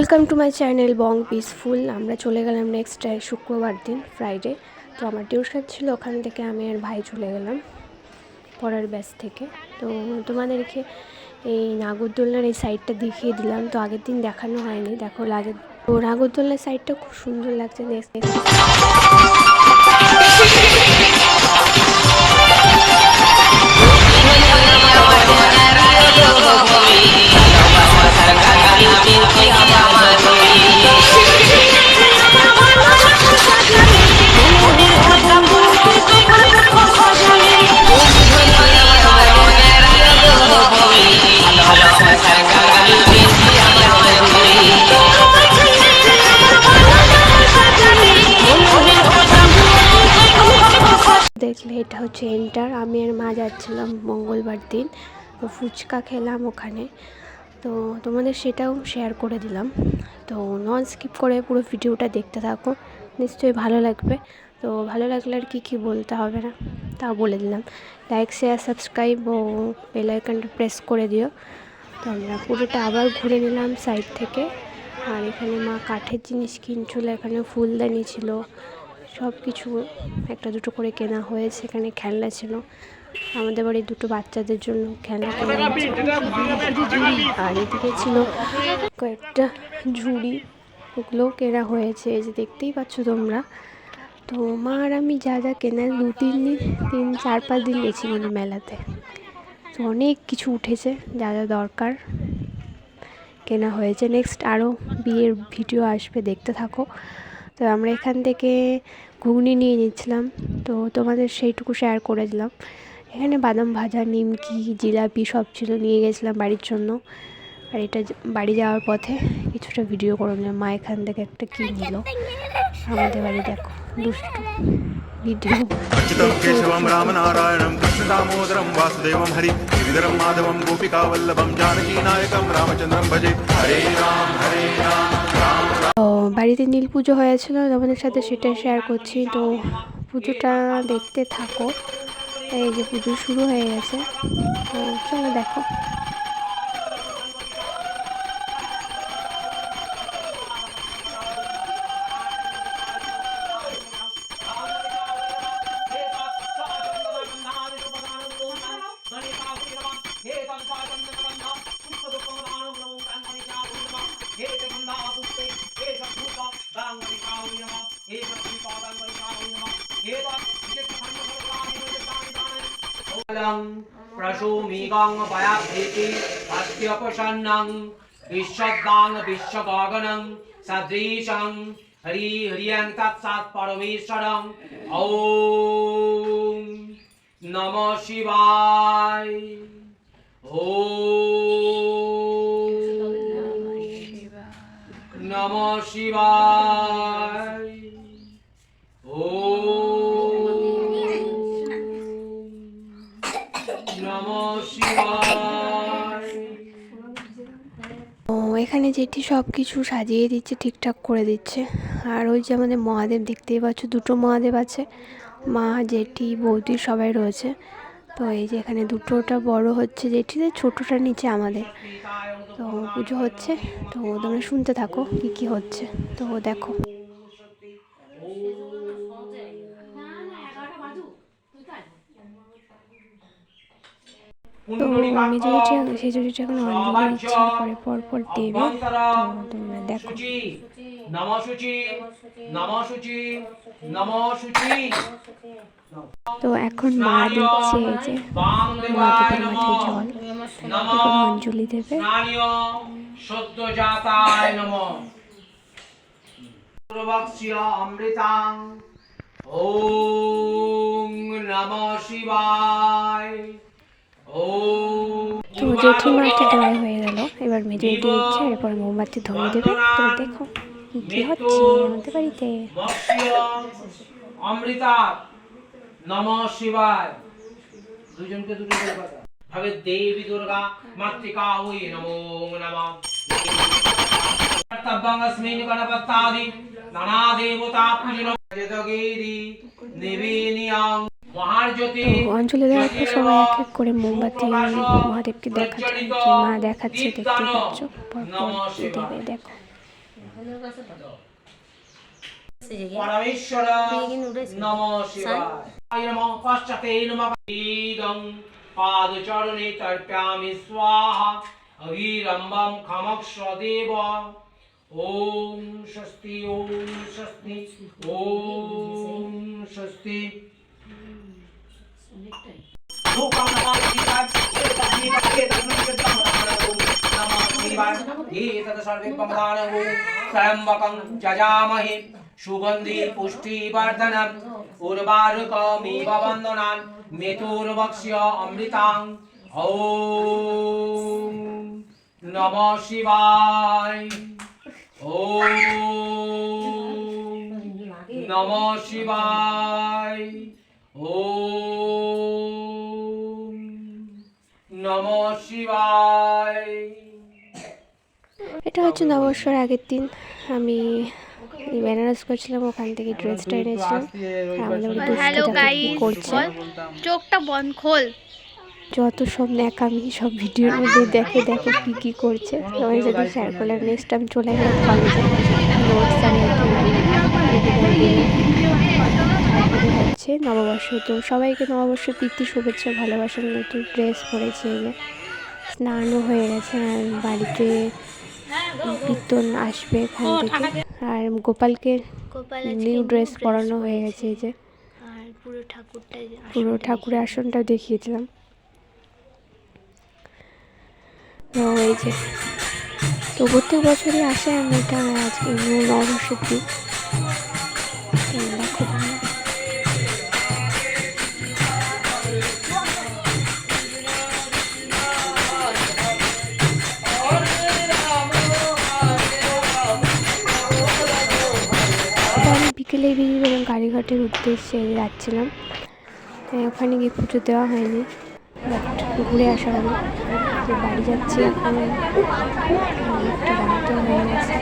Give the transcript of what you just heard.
Welcome to my channel Bong peaceful. আমরা চলে গেলাম নেক্সট শুক্রবার দিন ফ্রাইডে। তো আমার টিউশন ছিল, ওখান থেকে আমি আর ভাই চলে গেলাম পরের ব্যাচ থেকে। তো তোমাদেরকে এই নাগরদোলনার এই সাইডটা দেখিয়ে দিলাম, তো আগের দিন দেখানো হয়নি, দেখো লাগে। তো নাগরদোলনার সাইডটা খুব সুন্দর লাগছে দেখতে। দেখলে এটা হচ্ছে এন্টার। আমি আর মা যাচ্ছিলাম মঙ্গলবার দিন, তো ফুচকা খেলাম ওখানে, তো তোমাদের সেটাও শেয়ার করে দিলাম। তো নন স্কিপ করে পুরো ভিডিওটা দেখতে থাকো, নিশ্চয়ই ভালো লাগবে। তো ভালো লাগলে আর কি বলতে হবে না, তাও বলে দিলাম। লাইক শেয়ার সাবস্ক্রাইব ও বেল আইকনটা প্রেস করে দিও। তো আমরা পুরোটা আবার ঘুরে নিলাম সাইড থেকে। আর এখানে মা কাঠের জিনিস কিনছিল, এখানে ফুলদানি ছিল, সব কিছু একটা দুটো করে কেনা হয়েছে। এখানে খেলনা ছিল, আমাদের বাড়ির দুটো বাচ্চাদের জন্য খেলনা কেনা হয়েছে। আর এদিকে ছিল কয়েকটা ঝুড়ি, ওগুলোও কেনা হয়েছে, এই যে দেখতেই পাচ্ছ তোমরা। তো মা আর আমি যা যা কেনা 4-5 দিন গেছি মানে মেলাতে। তো অনেক কিছু উঠেছে, যা যা দরকার কেনা হয়েছে। নেক্সট আরও বিয়ের ভিডিও আসবে, দেখতে থাকো। তো আমরা এখান থেকে ঘুগনি নিয়ে নিচ্ছিলাম, তো তোমাদের সেইটুকু শেয়ার করে দিলাম। এখানে বাদাম ভাজা, নিমকি, জিলাপি সব ছিল, নিয়ে গেছিলাম বাড়ির জন্য। আর এটা বাড়ি যাওয়ার পথে কিছুটা ভিডিও করে নিলাম। মা এখান থেকে একটা কী নিল আমাদের বাড়ি, দেখো দুষ্টু ভিডিও। अच्युतं केशवं रामनारायणं कृष्णदामोदरं वासुदेवं हरि गिरिधरं माधवं गोपिकावल्लभं जानकीनायकं रामचन्द्रं भजे हरे राम राम। তো বাড়িতে নীল পুজো হয়েছিল, তোমাদের সাথে সেটা শেয়ার করছি। তো পুজোটা দেখতে থাকো, এই যে পুজো শুরু হয়ে গেছে, তো চলো দেখো। प्रसूमिगं पयाभीति अस्त्यपसन्नं विश्वदां विश्वगगनं सदृशं हरिहरियं तत्सत् परमेश्वरं ॐ नमः शिवाय ॐ नमः शिवाय ॐ এখানে জেঠি সব কিছু সাজিয়ে দিচ্ছে, ঠিকঠাক করে দিচ্ছে। আর ওই যে আমাদের মহাদেব দেখতেই পাচ্ছ, দুটো মহাদেব আছে, মা, জেঠি, বৌদি সবাই রয়েছে। তো এই যে এখানে দুটোটা বড় হচ্ছে জেঠিদের, ছোটোটা নিচে আমাদের। তো পুজো হচ্ছে, তো তোমরা শুনতে থাকো কি কি হচ্ছে, তো দেখো। তো আমি সেই জুড়িটা এখন অঞ্জলি দিচ্ছি, পরে পরপর দেবে, তো তোমরা দেখো। তো এখন মা দিচ্ছে এই যে মহাদেবের মাথায় জল, এখন অঞ্জলি দেবে। অমৃতাং ওম নমঃ শিবায়। তো জেঠিমাটা ড্রাই হয়ে গেল, এবার মেজে দিচ্ছে, এরপর মোমবাতি ধরিয়ে দেবে। তো দেখো কি হচ্ছে আমাদের বাড়িতে। অমৃতা নমঃ শিবায়, দুজনকে দুটো করে কথা ভাবে। দেবী দুর্গা মাতৃকা ওই নমো নমঃ। কর্তব্যং গণপত্যাদি নানা দেবতা পূজন যতগিরি নিবেনিয়াং মহাজ্যোতি। অঞ্জলি দেওয়ার পর সবাই এক এক করে মোমবাতি মহাদেবকে দেখাচ্ছে, মা দেখাচ্ছে, দেখতে পাচ্ছ, পরপর দেবে, দেখো। परमेश्वर नमः शिवाय नमः पश्चाते नमः इदं पादचरणे तर्पयामि स्वाहा अविरम्भं खमक्ष्व देव ओम स्वस्ति ओम स्वस्ति ओम स्वस्ति जजामहे सुगंधि पुष्टिवर्धनम् उर्वारुकमिव वन्दनान् मेतुर्वक्ष्य अमृतां ॐ नमः शिवाय ॐ नमः शिवाय ॐ नमः शिवाय। এটা হচ্ছে নববর্ষের আগের দিন আমি বেনারস করছিলাম, ওখান থেকে ড্রেসটা এনেছিলাম। হ্যালো গাইস, করছে চোখটা বন্ধ খোল। যত সব ন্যাকামি সব ভিডিওর মধ্যে দেখে দেখে কী করছে তোমার সাথে শেয়ার করলাম। নেক্সট টাইম চলে গেলাম কলেজে, নোটস হচ্ছে নববর্ষ। তো সবাইকে নববর্ষের প্রীতি শুভেচ্ছা ভালোবাসার, নতুন ড্রেস পরেছে, স্নানও হয়ে গেছে, আর বাড়িতে কীর্তন আসবে এখান থেকে। আর গোপালকে নিউ ড্রেস পরানো হয়ে গেছে, এই যে আর পুরো ঠাকুরের আসনটা দেখিয়েছিলাম। তো এই যে তো প্রত্যেক বছরই আসে, আমি এটা আজকে নববর্ষের দিন দেখো তোমরা। বিকেলে বেরিয়ে গাড়িঘাটের উদ্দেশ্যে যাচ্ছিলাম, ওখানে গিয়ে পুজো দেওয়া হয়নি, বাট ঘুরে আসা হলো। যে বাড়ি যাচ্ছি এখন, অনেকটা রাতও হয়ে গেছে।